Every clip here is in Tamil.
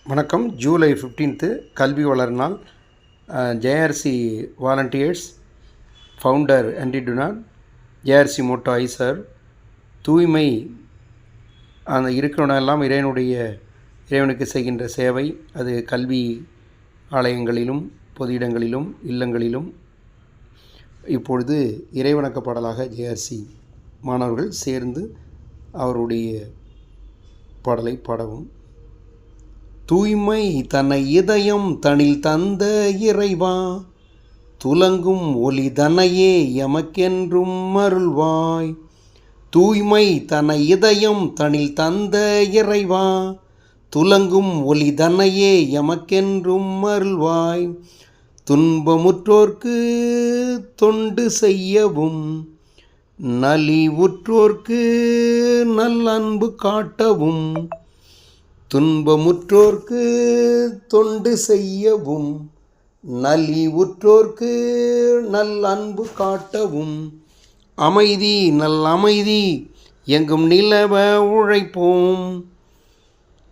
வணக்கம். ஜூலை 15 கல்வி வளர் நாள். JRC volunteers, founder Henry Dunant, JRC motto I serve, தூய்மை அந்த இருக்கிறவனெல்லாம் இறைவனுக்கு செய்கின்ற சேவை. அது கல்வி ஆலயங்களிலும் பொது இடங்களிலும் இல்லங்களிலும் இப்பொழுது இறைவணக்க பாடலாக ஜேஆர்சி மாணவர்கள் சேர்ந்து அவருடைய பாடலை பாடவும். தூய்மை தன்னை இதயம் தனில் தந்த இறைவா, துலங்கும் ஒளி தன்னையே எமக்கென்றும் அருள்வாய். தூய்மை தன்னை இதயம் தனில் தந்த இறைவா, துலங்கும் ஒளி தன்னையே எமக்கென்றும் அருள்வாய். துன்பமுற்றோர்க்கு தொண்டு செய்யவும், நலிவுற்றோர்க்கு நல்லன்பு காட்டவும். துன்பமுற்றோர்க்கு தொண்டு செய்யவும், நலிவுற்றோர்க்கு நல்லன்பு காட்டவும். அமைதி நல்லமைதி எங்கும் நிலவ உழைப்போம்.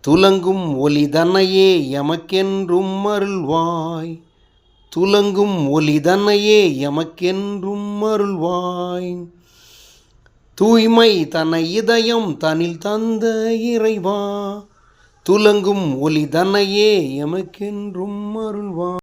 துலங்கும் ஒளி தன்னையே எமக்கென்றும் அருள்வாய். துலங்கும் ஒளி தன்னையே எமக்கென்றும் அருள்வாய். தூய்மை தன்னை இதயம் தனில் தந்த இறைவா, துலங்கும் ஒளி தன்னையே எமக்கென்றும் அருள்வாய்.